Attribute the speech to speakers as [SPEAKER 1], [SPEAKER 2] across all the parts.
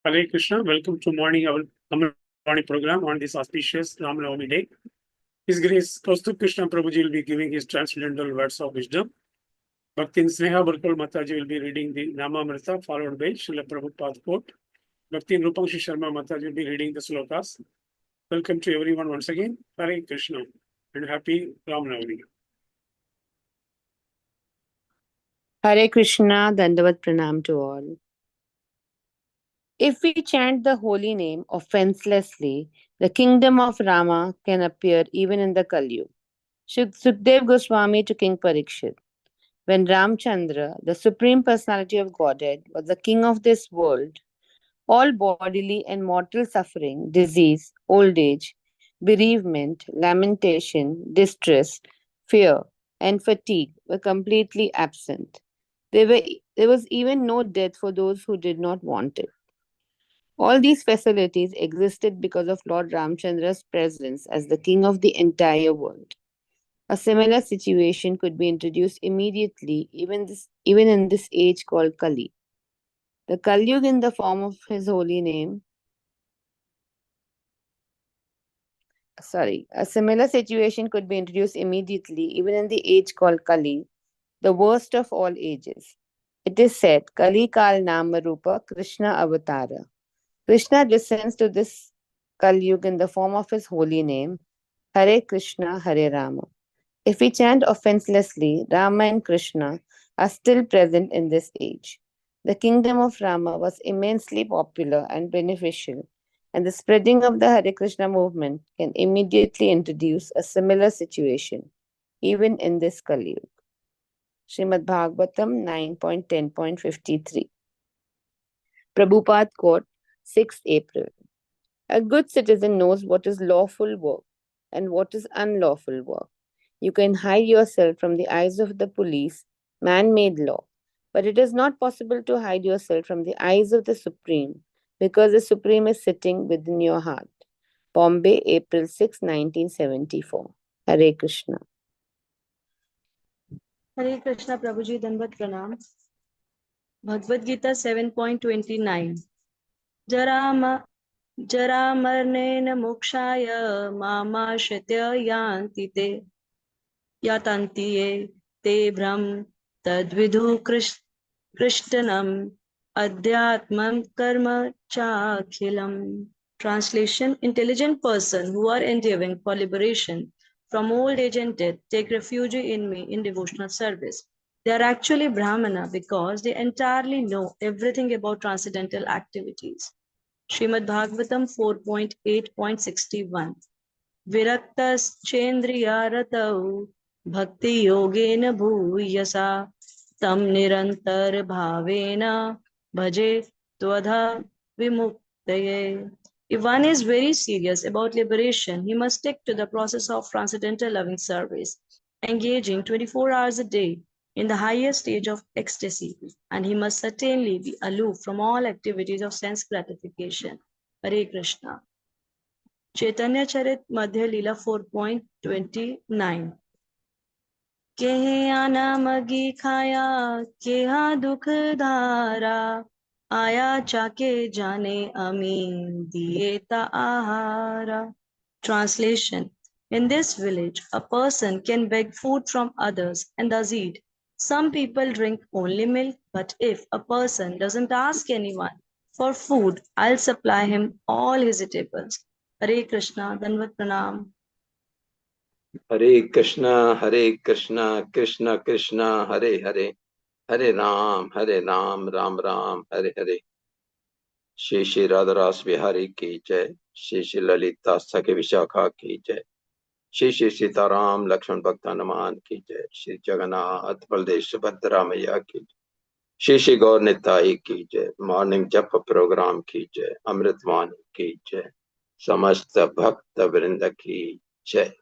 [SPEAKER 1] Hare Krishna, welcome to morning our Vani program on this auspicious Ram Navami day. His Grace Kaustubha Krishna Prabhuji will be giving his transcendental words of wisdom. Bhaktin Sneha Barkal Mataji will be reading the Amrut, followed by Srila Prabhupada quote. Bhaktin Rupangshi Sharma Mataji will be reading the slokas. Welcome to everyone once again. Hare Krishna and happy Ram Navami.
[SPEAKER 2] Hare Krishna, Dandavat Pranam to all. If we chant the holy name offenselessly, the kingdom of Rama can appear even in the Kalyu. Sukdev Goswami to King Parikshit. When Ramchandra, the Supreme Personality of Godhead, was the king of this world, all bodily and mortal suffering, disease, old age, bereavement, lamentation, distress, fear, and fatigue were completely absent. There was even no death for those who did not want it. All these facilities existed because of Lord Ramchandra's presence as the king of the entire world. A similar situation could be introduced immediately, even in this age called Kali. The Kalyug in the form of his holy name. A similar situation could be introduced immediately, even in the age called Kali, the worst of all ages. It is said, Kali Kal Nama Rupa Krishna Avatara. Krishna descends to this Kalyug in the form of his holy name, Hare Krishna, Hare Rama. If we chant offenselessly, Rama and Krishna are still present in this age. The kingdom of Rama was immensely popular and beneficial, and the spreading of the Hare Krishna movement can immediately introduce a similar situation, even in this Kaliyug. Srimad Bhagavatam 9.10.53. Prabhupada quote, 6th April. A good citizen knows what is lawful work and what is unlawful work. You can hide yourself from the eyes of the police, man-made law, but it is not possible to hide yourself from the eyes of the Supreme, because the Supreme is sitting within your heart. Bombay, April 6, 1974. Hare Krishna.
[SPEAKER 3] Hare Krishna, Prabhuji, Dandavat Pranam. Bhagavad Gita 7.29. Jaramarnena mokshaya mamashitya yatanti te brahm tadvidhu krishtanam adhyatmam karma chakhilam. Translation: intelligent person who are endeavoring for liberation from old age and death take refuge in me in devotional service. They are actually Brahmana because they entirely know everything about transcendental activities. Srimad Bhagavatam 4.8.61. Viraktas chendriyaratau bhakti yogena bhuyasa tam nirantar bhavena bhaje tvadha vimuktaye. If one is very serious about liberation, he must stick to the process of transcendental loving service, engaging 24 hours a day in the highest stage of ecstasy, and he must certainly be aloof from all activities of sense gratification. Hare Krishna. Chaitanya Charit Madhya Leela 4.29. Kehe ana magi khaya, keha dukh dhara, aya chake jane amin dieta ahara. Translation: in this village, a person can beg food from others and thus eat. Some people drink only milk, but if a person doesn't ask anyone for food, I'll supply him all his eatables. Hare Krishna, Dandavat Pranam.
[SPEAKER 4] Hare Krishna, Krishna Krishna, Hare Hare, Hare Ram, Ram Ram, Hare Hare. Shri Shri Radharas Bihari ki jai, Shri Shri Lalita Sakhi Vishakha ki jai, Shri Shri Sitaram Lakshman Bhakta Naman ki jai, Shri Jagannath Baldev Subhadra Maya ki jai, Shri Shri Gaur Nitai ki jai, Morning Japa Program ki jai, Amrut Vani ki jai, Samasta Bhakta Vrinda ki jai.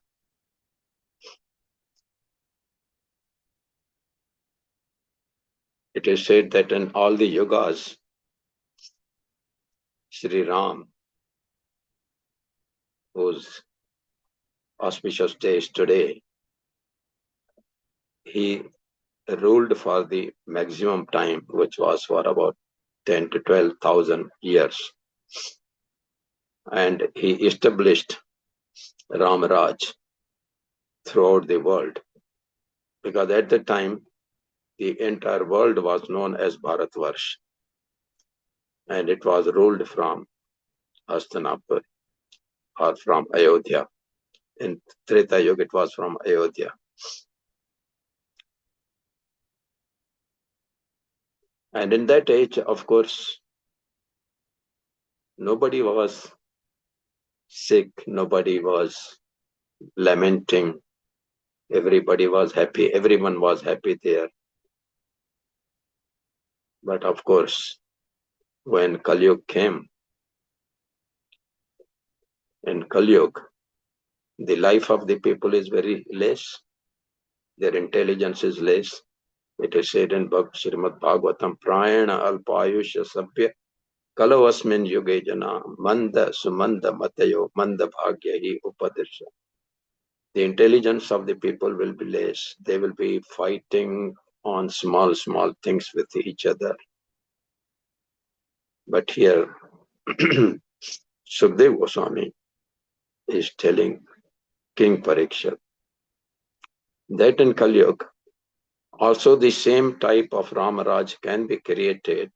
[SPEAKER 4] It is said that in all the yugas, Sri Ram, whose auspicious day is today, he ruled for the maximum time, which was for about 10 to 12,000 years. And he established Ramaraj throughout the world. Because at the time, the entire world was known as Bharatvarsh. And it was ruled from Hastinapur or from Ayodhya. In Treta Yuga, it was from Ayodhya. And in that age, of course, nobody was sick, nobody was lamenting, everybody was happy, everyone was happy there. But of course, when Kali Yuga came, in Kali Yuga, the life of the people is very less, their intelligence is less. It is said in Srimad Bhagavatam, Prayana Alpayusha Sabhya Kalavasmin Yuge Jana Manda Sumanda Matayo Manda Bhagyahi Upadisha. The intelligence of the people will be less. They will be fighting on small things with each other. But here, Sukdev Goswami is telling King Parikshat that in Kali Yuga, also the same type of Ramaraj can be created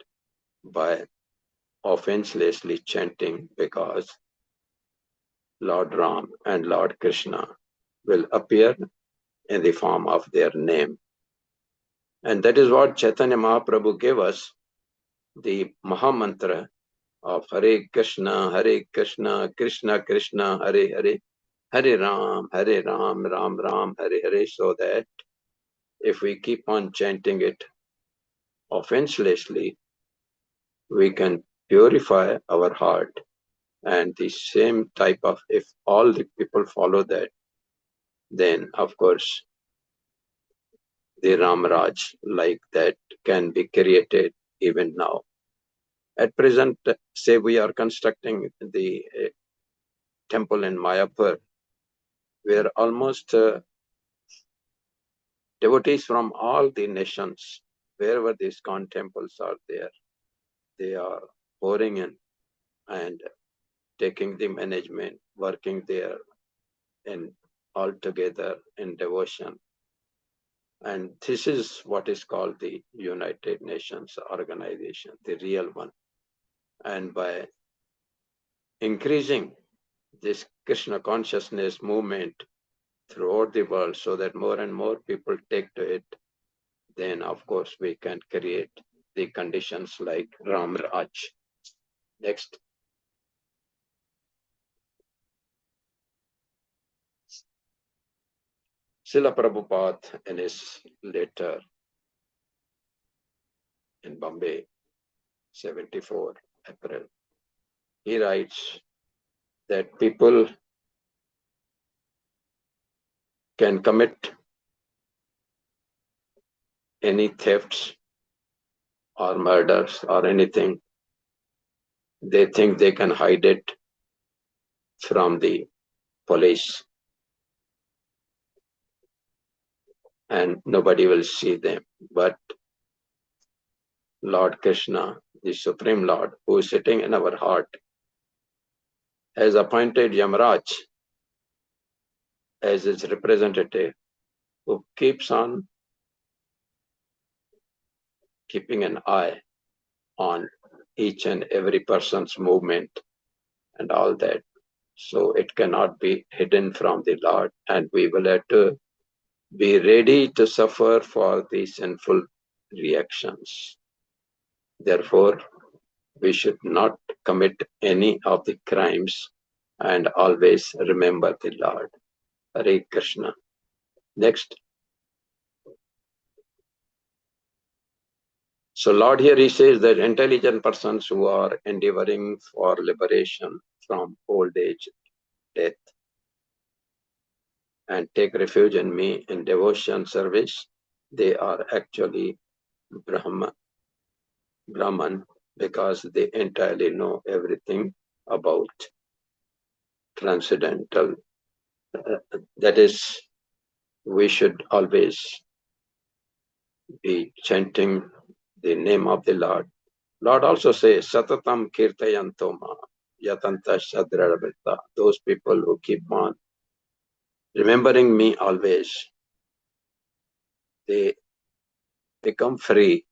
[SPEAKER 4] by offenselessly chanting, because Lord Ram and Lord Krishna will appear in the form of their name. And that is what Chaitanya Mahaprabhu gave us, the Mahamantra of Hare Krishna, Krishna Krishna, Hare Hare, Hare Ram, Ram Ram, Hare Hare, so that if we keep on chanting it offenselessly, we can purify our heart. And the same type of, if all the people follow that, then of course the Ramaraj like that can be created even now. At present, say we are constructing the temple in Mayapur, where almost devotees from all the nations, wherever these ISKCON temples are there, they are pouring in and taking the management, working there in all together in devotion. And this is what is called the United Nations organization, the real one. And by increasing this Krishna consciousness movement throughout the world, so that more and more people take to it, then of course we can create the conditions like Ram Raj. Next. Srila Prabhupada in his letter in Bombay, 74 April, he writes that people can commit any thefts or murders or anything. They think they can hide it from the police and nobody will see them. But Lord Krishna, the Supreme Lord, who is sitting in our heart, has appointed Yamaraj as his representative, who keeps on keeping an eye on each and every person's movement and all that. So it cannot be hidden from the Lord, and we will have to be ready to suffer for the sinful reactions. Therefore, we should not commit any of the crimes and always remember the Lord. Hare Krishna. Next. So Lord here he says that intelligent persons who are endeavoring for liberation from old age, death, and take refuge in me in devotion service, they are actually Brahman, because they entirely know everything about transcendental. That is, we should always be chanting the name of the Lord Lord also says, Satatam Kirtayantoma Yatanta Shadradavita. Those people who keep on remembering me always, they become free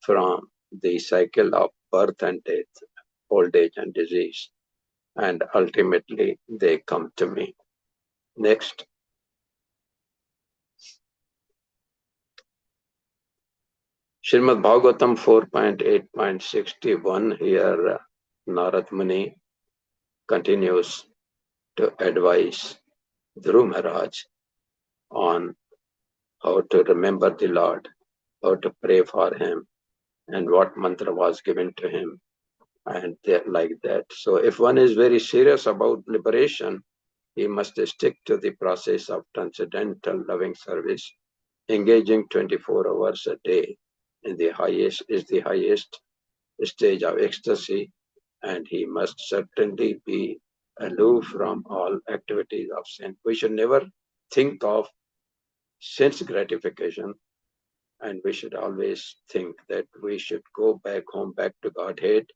[SPEAKER 4] from the cycle of birth and death, old age and disease, and ultimately they come to me. Next. Srimad Bhagavatam 4.8.61, here Narad Muni continues to advise Dhruv Maharaj on how to remember the Lord, how to pray for him, and what mantra was given to him, and like that. So if one is very serious about liberation, he must stick to the process of transcendental loving service, engaging 24 hours a day in the highest stage of ecstasy, and he must certainly be aloof from all activities of sin. We should never think of sense gratification, and we should always think that we should go back home, back to Godhead,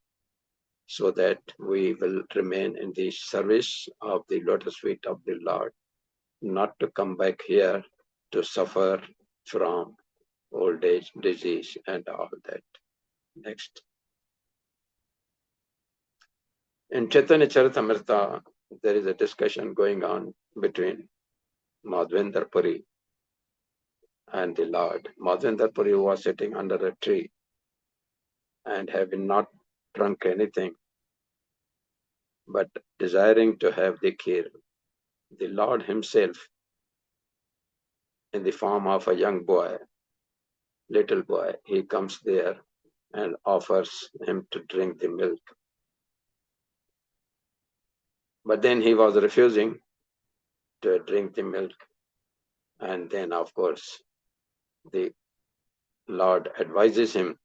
[SPEAKER 4] so that we will remain in the service of the lotus feet of the Lord, not to come back here to suffer from old age, disease, and all that. Next. In Chaitanya Charitamrita, there is a discussion going on between Madhvendra Puri and the Lord. Madhvendra Puri was sitting under a tree and having not drunk anything, but desiring to have the kheer. The Lord himself, in the form of a young boy, little boy, he comes there and offers him to drink the milk. But then he was refusing to drink the milk. And then, of course, the Lord advises him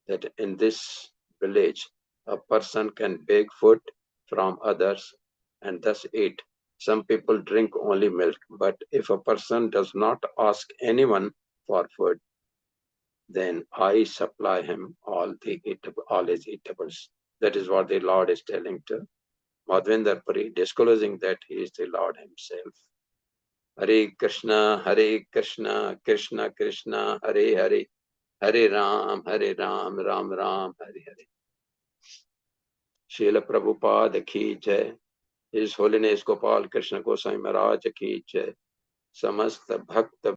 [SPEAKER 4] that in this village, a person can beg food from others and thus eat. Some people drink only milk, but if a person does not ask anyone for food, then I supply him all his eatables. That is what the Lord is telling to Madhvendra Puri, disclosing that he is the Lord himself. Hare Krishna, Krishna Krishna, Hare Hare, Hare Ram, Ram Ram, Hare Hare. Srila Prabhupada ki jai. His Holiness Gopal Krishna Goswami Maharaj ki jai. Samasta Bhakta